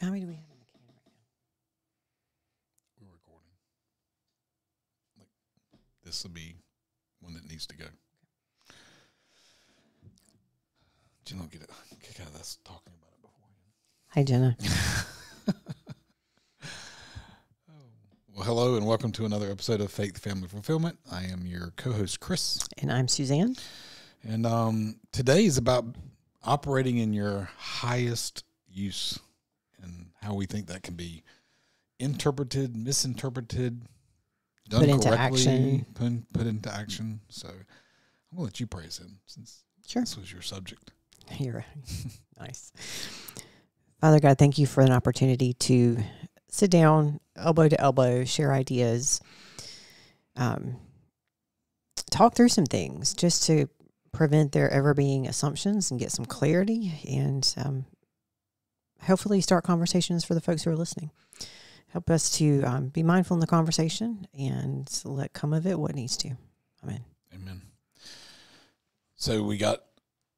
How many do we have in the can right now? We're recording. Like, this will be one that needs to go. You don't get a kick out of this talking about it beforehand. Hi, Jenna. Well, hello and welcome to another episode of Faith Family Fulfillment. I am your co-host, Chris. And I'm Suzanne. And today is about operating in your highest use and how we think that can be interpreted, misinterpreted, done Put into correctly, action. Put into action. So I'm going to let you pray us in since this was your subject. You're right. Nice. Father God, thank you for an opportunity to sit down, elbow to elbow, share ideas, talk through some things just to prevent there ever being assumptions and get some clarity and hopefully start conversations for the folks who are listening. Help us to be mindful in the conversation and let come of it what needs to. Amen. Amen. So we got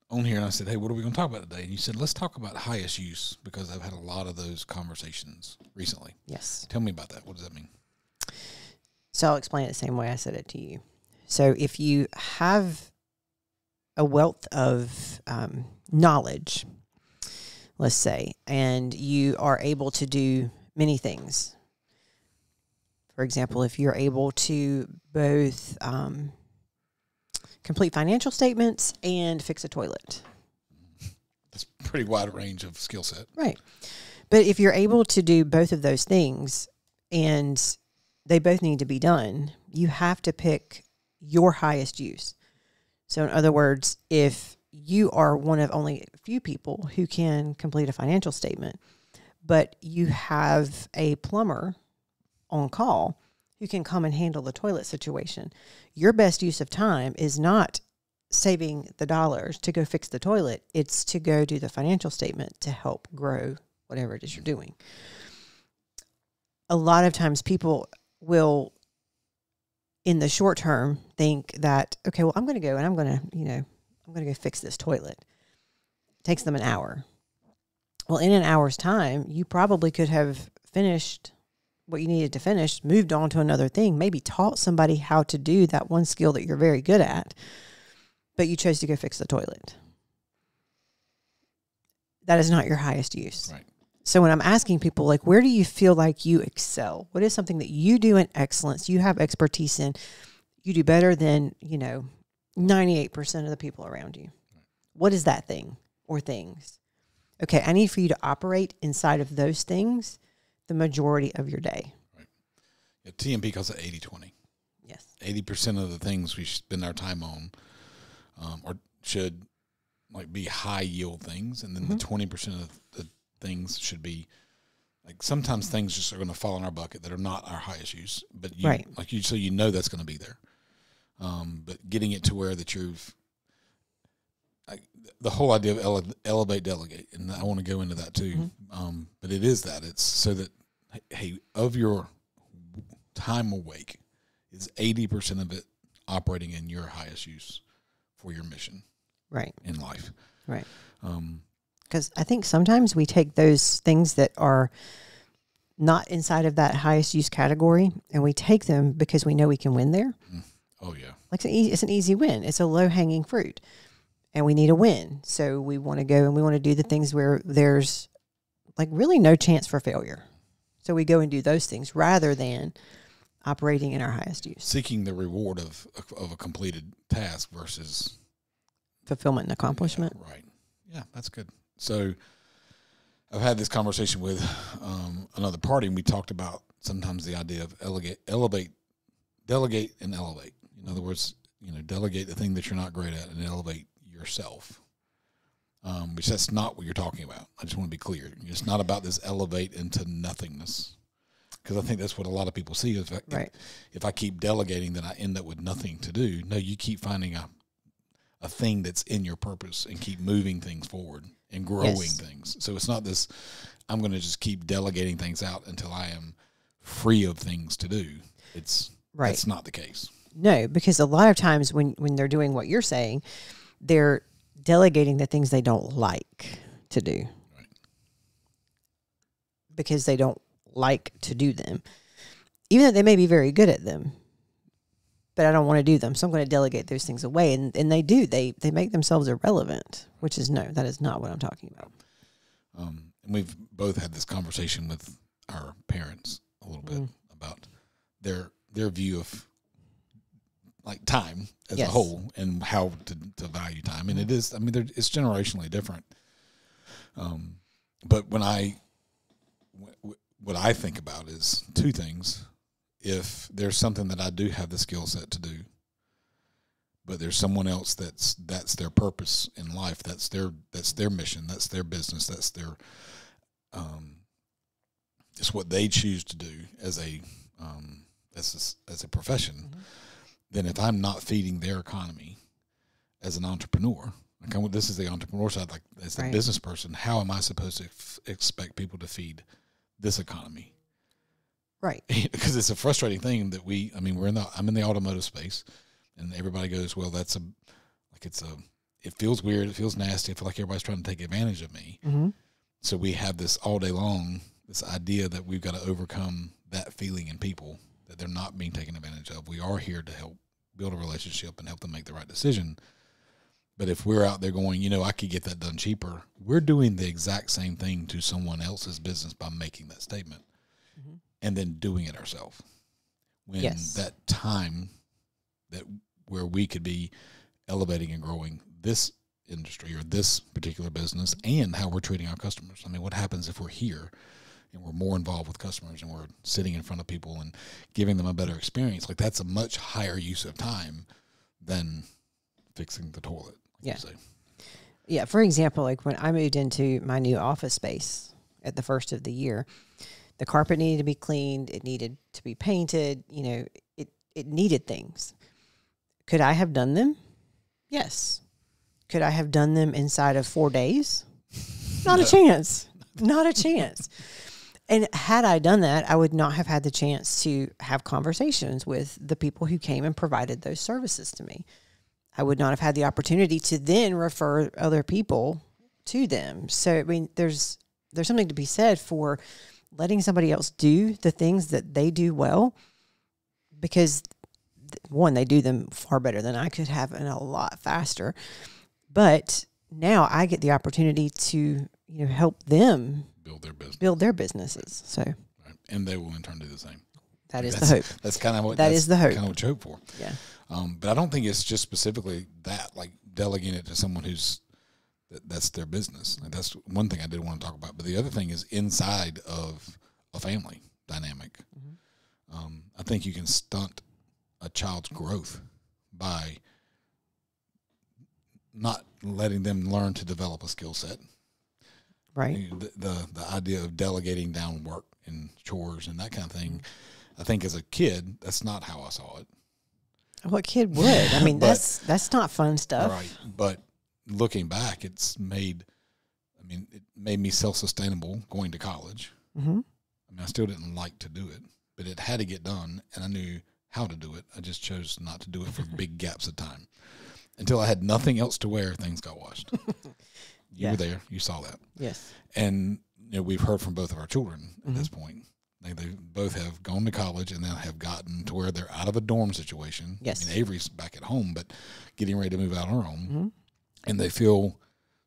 on here and I said, hey, what are we going to talk about today? And you said, let's talk about highest use because I've had a lot of those conversations recently. Yes. Tell me about that. What does that mean? So I'll explain it the same way I said it to you. So if you have a wealth of knowledge, let's say, and you are able to do many things. For example, if you're able to both complete financial statements and fix a toilet. That's a pretty wide range of skill set. Right. But if you're able to do both of those things and they both need to be done, you have to pick your highest use. So in other words, if you are one of only a few people who can complete a financial statement, but you have a plumber on call who can come and handle the toilet situation, your best use of time is not saving the dollars to go fix the toilet. It's to go do the financial statement to help grow whatever it is you're doing. A lot of times people will, in the short term, think that, okay, well, I'm going to go and I'm going to go fix this toilet. It takes them an hour. Well, in an hour's time, you probably could have finished what you needed to finish, moved on to another thing, maybe taught somebody how to do that one skill that you're very good at, but you chose to go fix the toilet. That is not your highest use. Right. So when I'm asking people, like, where do you feel like you excel? What is something that you do in excellence, you have expertise in, you do better than, 98% of the people around you? Right. What is that thing or things? Okay, I need for you to operate inside of those things the majority of your day. Right. Yeah, TMP calls it 80-20. Yes. 80% of the things we spend our time on or should be high yield things, and then the 20% of the things should be sometimes things just are going to fall in our bucket that are not our highest use, but so you know that's going to be there. But getting it to where that the whole idea of elevate, delegate, and I want to go into that too. But it is that it's so that, hey, of your time awake, is 80% of it operating in your highest use for your mission, right, in life, right. Because I think sometimes we take those things that are not inside of that highest use category, and we take them because we know we can win there. Oh yeah, it's an easy win. It's a low hanging fruit. And we need a win. So we want to go and we want to do the things where there's really no chance for failure. So we go and do those things rather than operating in our highest use. Seeking the reward of a completed task versus fulfillment and accomplishment. Yeah, right. Yeah, that's good. So I've had this conversation with another party, and we talked about sometimes the idea of elevate, delegate, and elevate. In other words, delegate the thing that you're not great at and elevate yourself, which that's not what you're talking about. I just want to be clear. It's not about this elevate into nothingness, because I think that's what a lot of people see. Is if I keep delegating, then I end up with nothing to do. No, you keep finding a thing that's in your purpose and keep moving things forward and growing things. So it's not this, I'm going to just keep delegating things out until I am free of things to do. That's not the case. No, because a lot of times when they're doing what you're saying, they're delegating the things they don't like to do. Right. because they don't like to do them, even though they may be very good at them. But I don't want to do them, so I'm going to delegate those things away. And they do. They make themselves irrelevant, which is that is not what I'm talking about. And we've both had this conversation with our parents a little bit about their view of like time as a whole and how to value time. And it is, I mean, it's generationally different. But what I think about is two things. If there's something that I do have the skill set to do, but there's someone else that's their purpose in life, that's their mission, that's their business, that's their it's what they choose to do as a profession, then if I'm not feeding their economy as an entrepreneur, like this is the entrepreneur side, like as a business person, how am I supposed to expect people to feed this economy? Right. Because it's a frustrating thing that I'm in the automotive space, and everybody goes, well, it feels weird. It feels nasty. I feel like everybody's trying to take advantage of me. Mm-hmm. So we have this all day long, this idea that we've got to overcome that feeling in people that they're not being taken advantage of. We are here to help build a relationship and help them make the right decision. But if we're out there going, I could get that done cheaper, we're doing the exact same thing to someone else's business by making that statement. Mm-hmm. And then doing it ourselves. When that time where we could be elevating and growing this industry or this particular business and how we're treating our customers. I mean, what happens if we're here and we're more involved with customers and we're sitting in front of people and giving them a better experience? Like, that's a much higher use of time than fixing the toilet. Yeah. Yeah. For example, like when I moved into my new office space at the first of the year, the carpet needed to be cleaned. It needed to be painted. It needed things. Could I have done them? Yes. Could I have done them inside of 4 days? Not a chance. Not a chance. And had I done that, I would not have had the chance to have conversations with the people who came and provided those services to me. I would not have had the opportunity to then refer other people to them. So, I mean, there's something to be said for letting somebody else do the things that they do well, because one, they do them far better than I could have and a lot faster. But now I get the opportunity to, help them build their businesses. So, right. And they will in turn do the same. That's the hope. That's kind of what is the hope. Kind of what you hope for. Yeah. But I don't think it's just specifically that, like delegating it to someone that's their business. Like, that's one thing I did want to talk about. But the other thing is inside of a family dynamic. Mm-hmm. I think you can stunt a child's growth by not letting them learn to develop a skill set. Right. The idea of delegating down work and chores and that kind of thing. I think as a kid, that's not how I saw it. What kid would? I mean, that's not fun stuff. Right. But looking back, it made me self-sustainable going to college. Mm-hmm. I mean, I still didn't like to do it, but it had to get done, and I knew how to do it. I just chose not to do it for big gaps of time. Until I had nothing else to wear, things got washed. You were there. You saw that. Yes. And we've heard from both of our children at this point. They both have gone to college and now have gotten to where they're out of a dorm situation. Yes. I mean, Avery's back at home, but getting ready to move out on her own. Mm-hmm. And they feel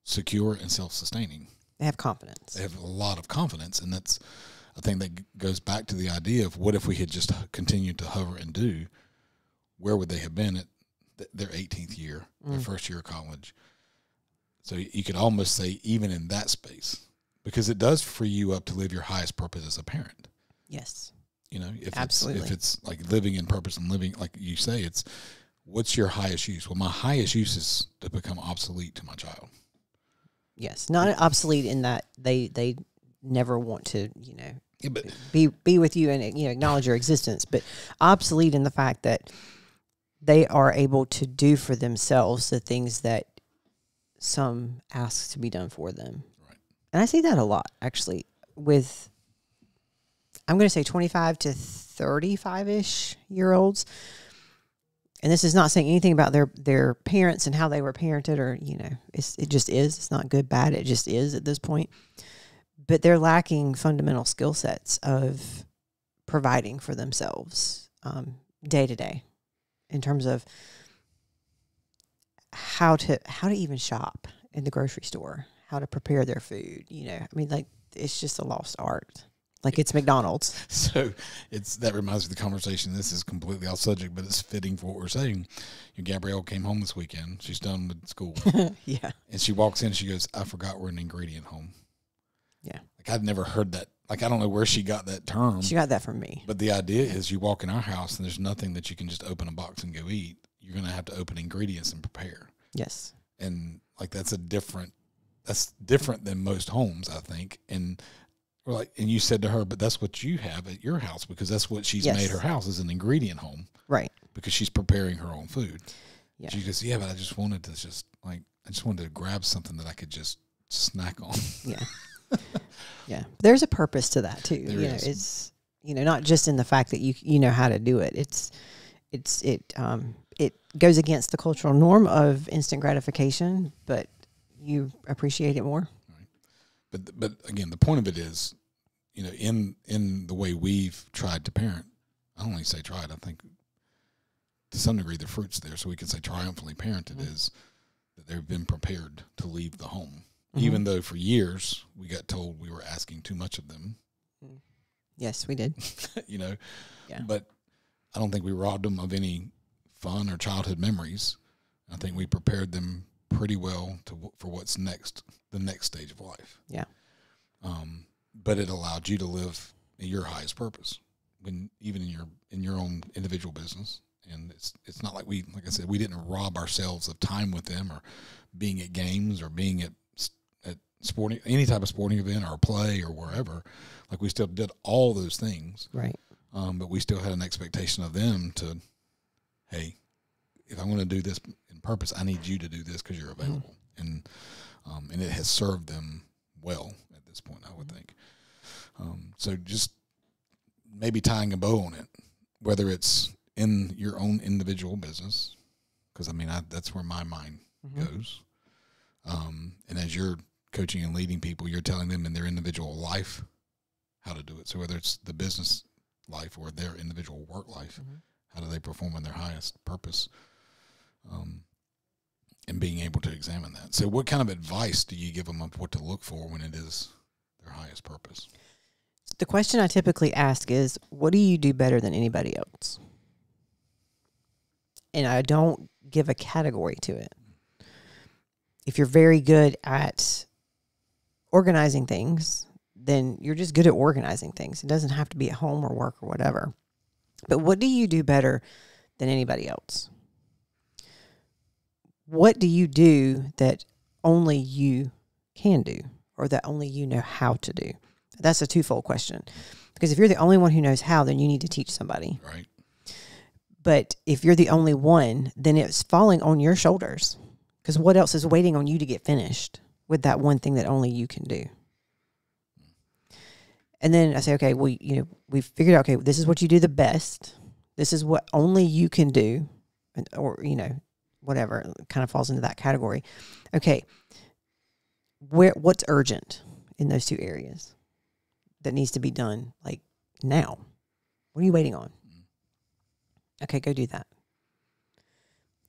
secure and self-sustaining. They have confidence. They have a lot of confidence. And that's, I think that goes back to the idea of what if we had just continued to hover and do, where would they have been at their 18th year, their first year of college? So you could almost say even in that space, because it does free you up to live your highest purpose as a parent. Yes. Absolutely. If it's like living in purpose and living, like you say, it's what's your highest use? Well, my highest use is to become obsolete to my child. Yes. Not obsolete in that they never want to, be with you and, acknowledge your existence, but obsolete in the fact that they are able to do for themselves the things that some ask to be done for them. Right. And I see that a lot, actually, with, I'm going to say 25 to 35-ish year olds. And this is not saying anything about their parents and how they were parented or, it just is. It's not good, bad. It just is at this point. but they're lacking fundamental skill sets of providing for themselves day to day in terms of how to even shop in the grocery store, how to prepare their food. I mean, like, it's just a lost art. Like, it's McDonald's. So that reminds me of the conversation. This is completely off subject, but it's fitting for what we're saying. Gabrielle came home this weekend. She's done with school. Yeah. And she walks in, she goes, I forgot we're an ingredient home. Yeah. Like, I'd never heard that. Like, I don't know where she got that term. She got that from me. But the idea is you walk in our house and there's nothing that you can just open a box and go eat. You're going to have to open ingredients and prepare. Yes. And like, that's different than most homes, I think. And we're like, and you said to her, but that's what you have at your house, because that's what she's made her house, is an ingredient home. Right. Because she's preparing her own food. Yeah. She goes, yeah, but I just wanted to grab something that I could just snack on. Yeah. Yeah. There's a purpose to that too. There is. It's, not just in the fact that you know how to do it. It goes against the cultural norm of instant gratification, but you appreciate it more. Right. But again, the point of it is, in the way we've tried to parent, I don't only say tried, I think to some degree the fruit's there, so we can say triumphantly parented, is that they've been prepared to leave the home. Even though for years we got told we were asking too much of them. Yes, we did. Yeah. But I don't think we robbed them of any fun or childhood memories. I think we prepared them pretty well for what's next, the next stage of life. Yeah. But it allowed you to live your highest purpose, even in your own individual business. And it's not like like I said, we didn't rob ourselves of time with them, or being at games, or being at sporting, any type of sporting event or a play or wherever. Like, we still did all those things. Right. But we still had an expectation of them to, hey, if I'm going to do this in purpose, I need you to do this because you're available. And it has served them well at this point, I would think. So just maybe tying a bow on it, whether it's in your own individual business, because that's where my mind goes. And as you're coaching and leading people, you're telling them in their individual life how to do it. So whether it's the business life or their individual work life, how do they perform in their highest purpose? And being able to examine that. So what kind of advice do you give them of what to look for when it is their highest purpose? The question I typically ask is, what do you do better than anybody else? And I don't give a category to it. If you're very good at organizing things, then you're just good at organizing things. It doesn't have to be at home or work or whatever. But what do you do better than anybody else? What do you do that only you can do, or that only you know how to do? That's a twofold question. Because if you're the only one who knows how, then you need to teach somebody. Right. But if you're the only one, then it's falling on your shoulders. Because what else is waiting on you to get finished with that one thing that only you can do? And then I say, okay, well, we've figured out, okay, this is what you do the best. This is what only you can do. Or, whatever kind of falls into that category. Okay, what's urgent in those two areas that needs to be done, like, now? What are you waiting on? Okay, go do that.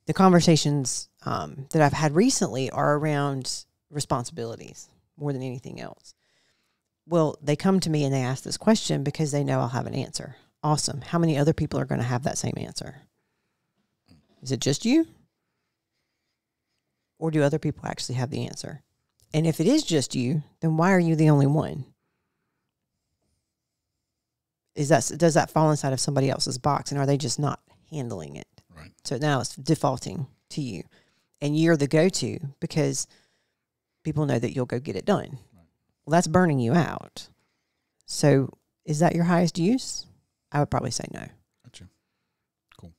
The conversations that I've had recently are around responsibilities more than anything else. Well, they come to me and they ask this question because they know I'll have an answer. Awesome. How many other people are going to have that same answer? Is it just you? Or do other people actually have the answer? And if it is just you, then why are you the only one? Does that fall inside of somebody else's box, and are they just not handling it? Right. So now it's defaulting to you, and you're the go-to because people know that you'll go get it done. Right. Well, that's burning you out. So is that your highest use? I would probably say no. Gotcha. Cool.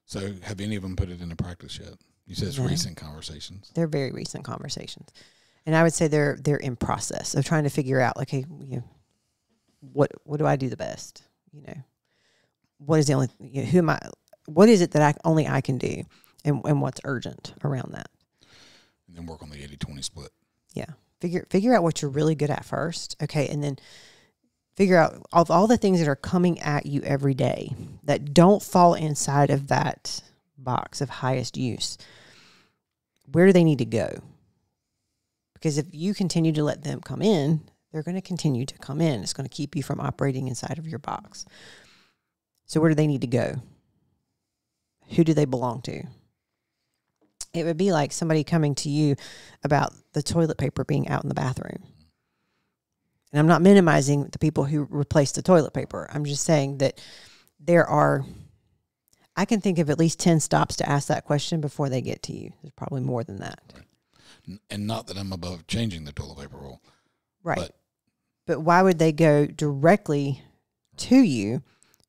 So have any of them put it into practice yet? You said it's recent conversations. They're very recent conversations. And I would say they're in process of trying to figure out, like, hey, what do I do the best? What is the only, who am I, what is it that only I can do, and what's urgent around that? And then work on the 80-20 split. Yeah. Figure out what you're really good at first. Okay. And then figure out of all the things that are coming at you every day that don't fall inside of that box of highest use, where do they need to go? Because if you continue to let them come in, they're going to continue to come in. It's going to keep you from operating inside of your box. So where do they need to go? Who do they belong to? It would be like somebody coming to you about the toilet paper being out in the bathroom. And I'm not minimizing the people who replace the toilet paper. I'm just saying that I can think of at least 10 stops to ask that question before they get to you. There's probably more than that. Right. And not that I'm above changing the toilet paper roll. Right. But why would they go directly to you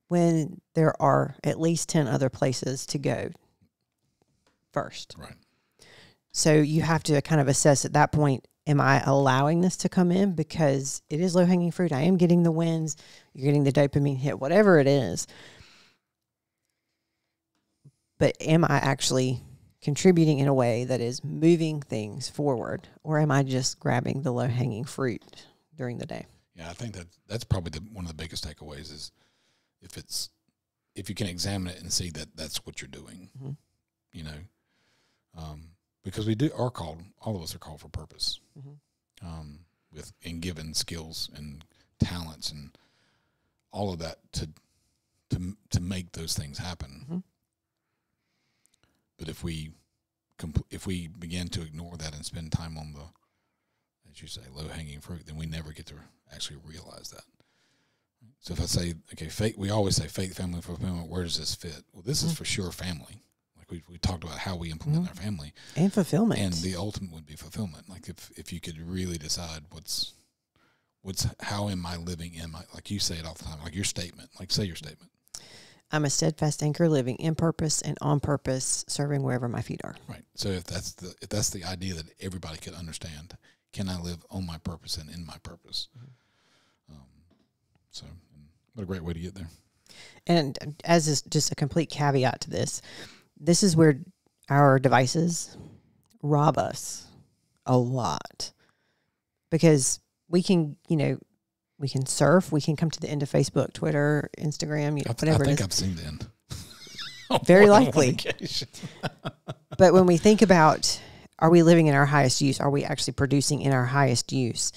when there are at least 10 other places to go first? Right. So you have to kind of assess at that point, am I allowing this to come in? Because it is low-hanging fruit. I am getting the wins. You're getting the dopamine hit, whatever it is. But am I actually contributing in a way that is moving things forward? Or am I just grabbing the low-hanging fruit during the day? Yeah, I think that's probably one of the biggest takeaways is if you can examine it and see that that's what you're doing, you know, because all of us are called for purpose, and given skills and talents and all of that to make those things happen. But if we begin to ignore that and spend time on the, as you say, low-hanging fruit, then we never get to actually realize that. So if I say, okay, we always say faith, family, fulfillment, where does this fit? Well, this is for sure family. Like we talked about how we implement our family. And fulfillment. And the ultimate would be fulfillment. Like if you could really decide how am I living in my, like you say it all the time, like your statement, like say your statement. I'm a steadfast anchor living in purpose and on purpose, serving wherever my feet are. Right. So if that's the idea that everybody could understand, can I live on my purpose and in my purpose? So what a great way to get there. And as is just a complete caveat to this is where our devices rob us a lot, because we can surf, we can come to the end of Facebook, Twitter, Instagram, whatever. I think I've seen the end. Very likely. But when we think about, are we living in our highest use? Are we actually producing in our highest use?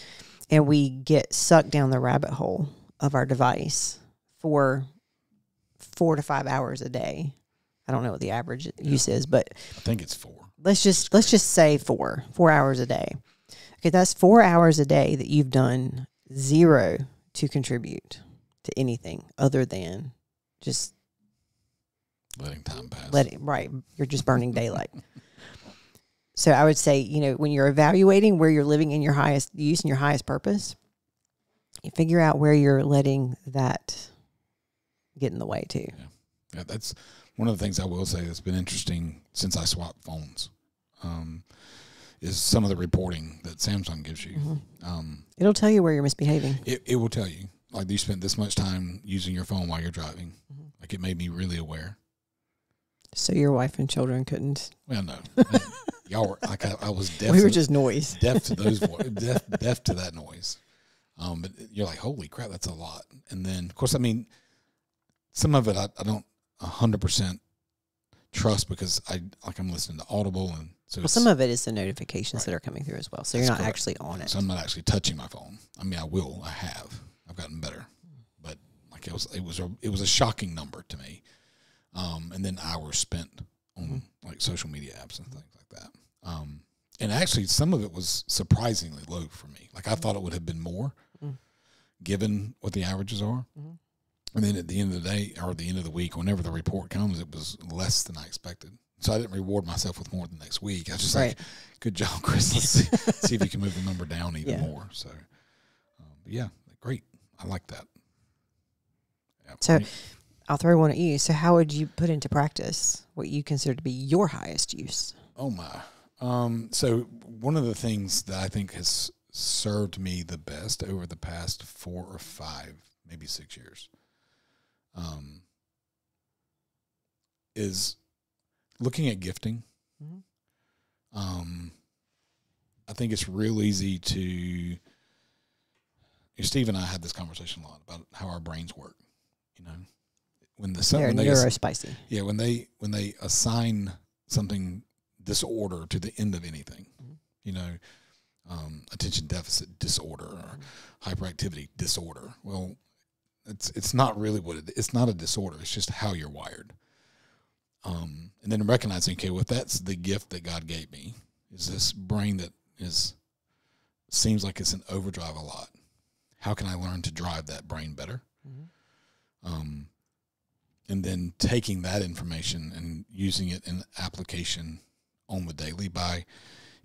And we get sucked down the rabbit hole of our device for 4 to 5 hours a day. I don't know what the average use is, but I think it's 4. Let's just say 4 hours a day. Okay, that's 4 hours a day that you've done zero to contribute to anything other than just letting time pass. Right. You're just burning daylight. So I would say, when you're evaluating where you're living in your highest use and your highest purpose, you figure out where you're letting that get in the way too. Yeah, that's one of the things I will say that's been interesting since I swapped phones. Is some of the reporting that Samsung gives you. It'll tell you where you're misbehaving. It will tell you, like, you spent this much time using your phone while you're driving. Like, it made me really aware. So your wife and children couldn't? Well, no. Y'all were, like, I was deaf. We were just noise. Deaf to those deaf to that noise. But you're like, holy crap, that's a lot. And then, of course, I mean, some of it I don't 100% trust because I'm listening to Audible, and so some of it is the notifications that are coming through as well. So you're not actually on it. So I'm not actually touching my phone. I mean, I've gotten better, but like it was a shocking number to me. And then hours spent on like social media apps and things like that. And actually some of it was surprisingly low for me. Like I thought it would have been more given what the averages are. And then at the end of the day or the end of the week, whenever the report comes, it was less than I expected. So I didn't reward myself with more the next week. I was just like, good job, Chris. Let's see if you can move the number down even more. So, yeah, great. I like that. Yeah. So I'll throw one at you. So how would you put into practice what you consider to be your highest use? Oh, my. So one of the things that I think has served me the best over the past 4 or 5, maybe 6 years, is looking at gifting. I think it's real easy to. Steve and I had this conversation a lot about how our brains work. You know, when they neurospicy. Yeah, when they assign something disorder to the end of anything, you know, attention deficit disorder or hyperactivity disorder. Well, it's not really what it's not a disorder. It's just how you're wired. And then recognizing, okay, well, if that's the gift that God gave me, is this brain that seems like it's in overdrive a lot. How can I learn to drive that brain better? And then taking that information and using it in application on the daily by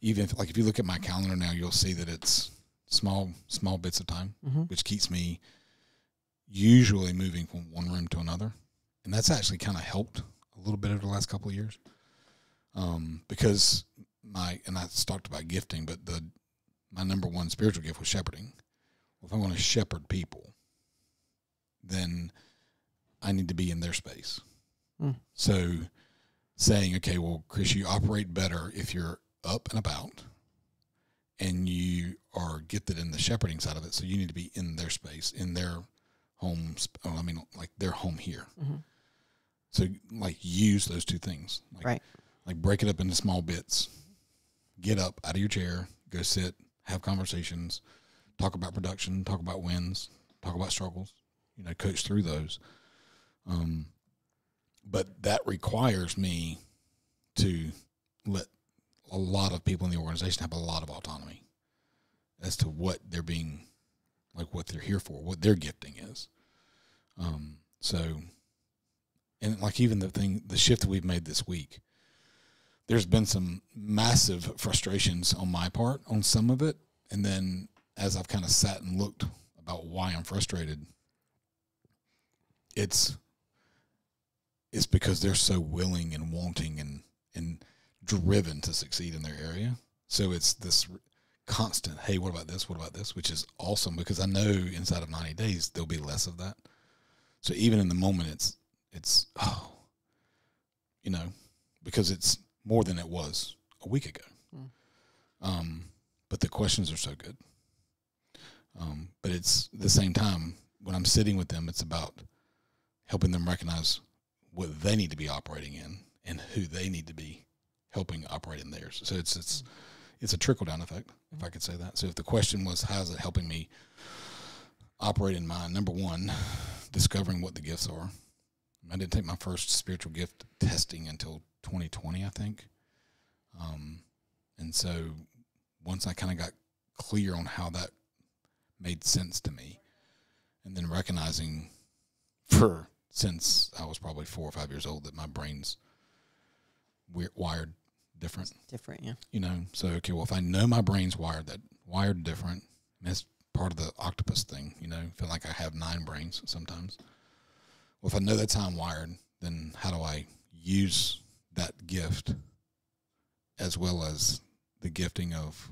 even if you look at my calendar now, you'll see that it's small bits of time, which keeps me usually moving from one room to another. And that's actually kind of helped a little bit over the last couple of years. Because I talked about gifting, but my number one spiritual gift was shepherding. Well, if I want to shepherd people, then I need to be in their space. So saying, okay, well, Chris, you operate better if you're up and about and you are gifted in the shepherding side of it. So you need to be in their space, in their homes. Like their home here. So like use those two things. Like break it up into small bits. Get up out of your chair, go sit, have conversations, talk about production, talk about wins, talk about struggles, coach through those. But that requires me to let a lot of people in the organization have a lot of autonomy as to what they're being, like what they're here for, what their gifting is. And like even the shift that we've made this week, there's been some massive frustrations on my part on some of it. And then as I've kind of sat and looked about why I'm frustrated, it's because they're so willing and wanting and driven to succeed in their area. So it's this constant, hey, what about this? What about this? Which is awesome because I know inside of 90 days, there'll be less of that. So even in the moment, it's because it's more than it was a week ago. But the questions are so good. But it's at the same time, when I'm sitting with them, it's about helping them recognize what they need to be operating in and who they need to be helping operate in theirs. So it's a trickle-down effect, if I could say that. So if the question was, how is it helping me operate in mine? Number one, discovering what the gifts are. I didn't take my first spiritual gift testing until 2020, I think. And so once I kind of got clear on how that made sense to me, and then recognizing since I was probably 4 or 5 years old that my brain's wired different. Different, yeah. So, okay, well, if I know my brain's wired different, that's part of the octopus thing, feel like I have 9 brains sometimes. Well, if I know that's how I'm wired, then how do I use that gift as well as the gifting of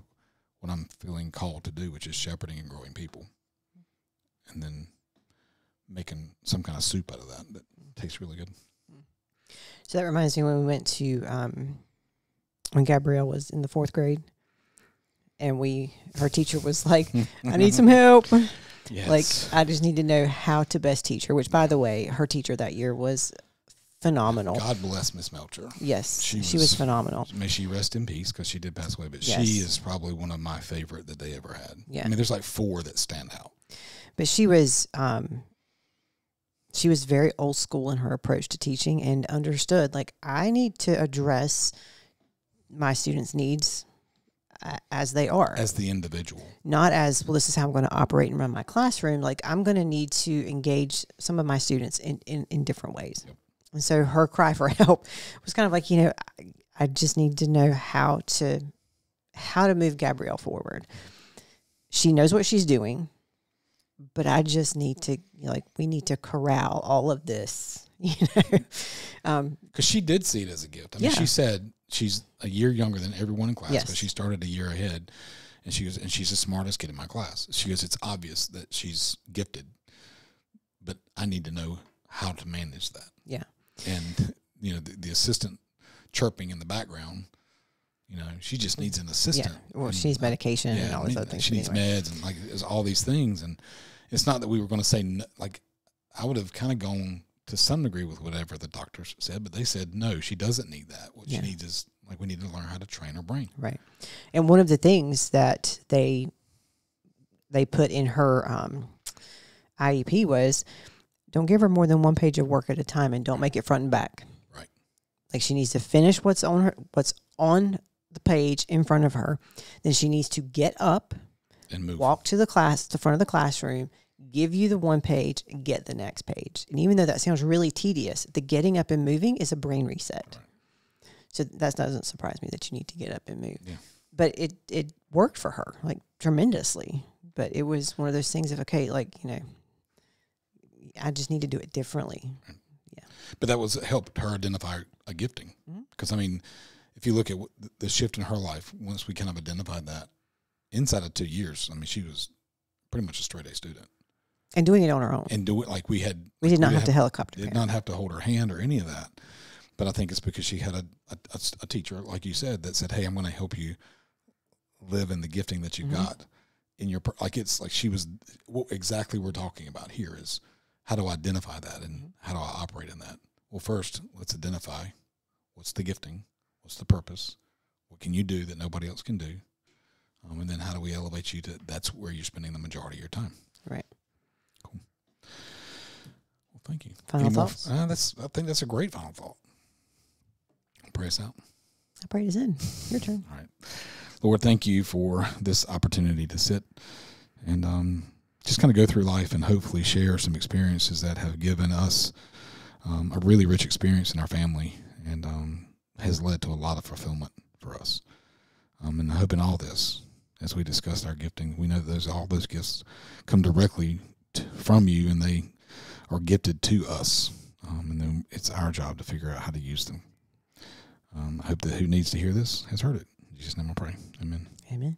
what I'm feeling called to do, which is shepherding and growing people, and then making some kind of soup out of that tastes really good. So that reminds me when we went to when Gabrielle was in the 4th grade, and her teacher was like, "I need some help." Yes. Like, I just need to know how to best teach her, which, by the way, her teacher that year was phenomenal. God bless Miss Melcher. Yes, she was phenomenal. May she rest in peace because she did pass away, but yes. She is probably one of my favorite that they ever had. Yeah. I mean, there's like 4 that stand out. But she was very old school in her approach to teaching and understood, like, I need to address my students' needs as they are. As the individual. Not as, well, this is how I'm going to operate and run my classroom. Like, I'm going to need to engage some of my students in different ways. Yep. And so her cry for help was kind of like, I just need to know how to move Gabrielle forward. She knows what she's doing, but I just need to, we need to corral all of this, Because she did see it as a gift. I mean, she said she's a year younger than everyone in class, yes. but she started a year ahead. And she goes, and she's the smartest kid in my class. She goes, it's obvious that she's gifted, but I need to know how to manage that. Yeah. And, the assistant chirping in the background She just needs an assistant. Yeah. Well, she needs medication and all these other things. She needs meds and there's all these things. And it's not that we were going to say, no, I would have kind of gone to some degree with whatever the doctors said, but they said, no, she doesn't need that. What she needs is we need to learn how to train her brain. Right. And one of the things that they put in her IEP was, don't give her more than one page of work at a time, and don't make it front and back. Right. She needs to finish what's on the page in front of her. Then she needs to get up and move. Walk to the front of the classroom, give you the one page, and get the next page. And even though that sounds really tedious, the getting up and moving is a brain reset. Right. So that doesn't surprise me that you need to get up and move. Yeah. But it worked for her tremendously. But it was one of those things of, okay, I just need to do it differently. Right. Yeah. But that helped her identify a gifting. Because, if you look at the shift in her life, once we kind of identified that, inside of 2 years, she was pretty much a straight A student. And doing it on her own. And do it we did not have to helicopter. Did not have to hold her hand or any of that. But I think it's because she had a teacher, like you said, that said, hey, I'm going to help you live in the gifting that you got. In your she was exactly what we're talking about here is how do I identify that and how do I operate in that? Well, first, let's identify what's the gifting, what's the purpose, what can you do that nobody else can do, and then how do we elevate you to that's where you're spending the majority of your time. Right. Cool. Well, thank you. Final thoughts? I think that's a great final thought. Pray us out. I pray us in. Your turn. All right. Lord, thank you for this opportunity to sit and just kind of go through life and hopefully share some experiences that have given us a really rich experience in our family and has led to a lot of fulfillment for us. And I hope in all this, as we discussed our gifting, we know that all those gifts come directly from you and they are gifted to us. And then it's our job to figure out how to use them. I hope that who needs to hear this has heard it. In Jesus' name I pray. Amen. Amen.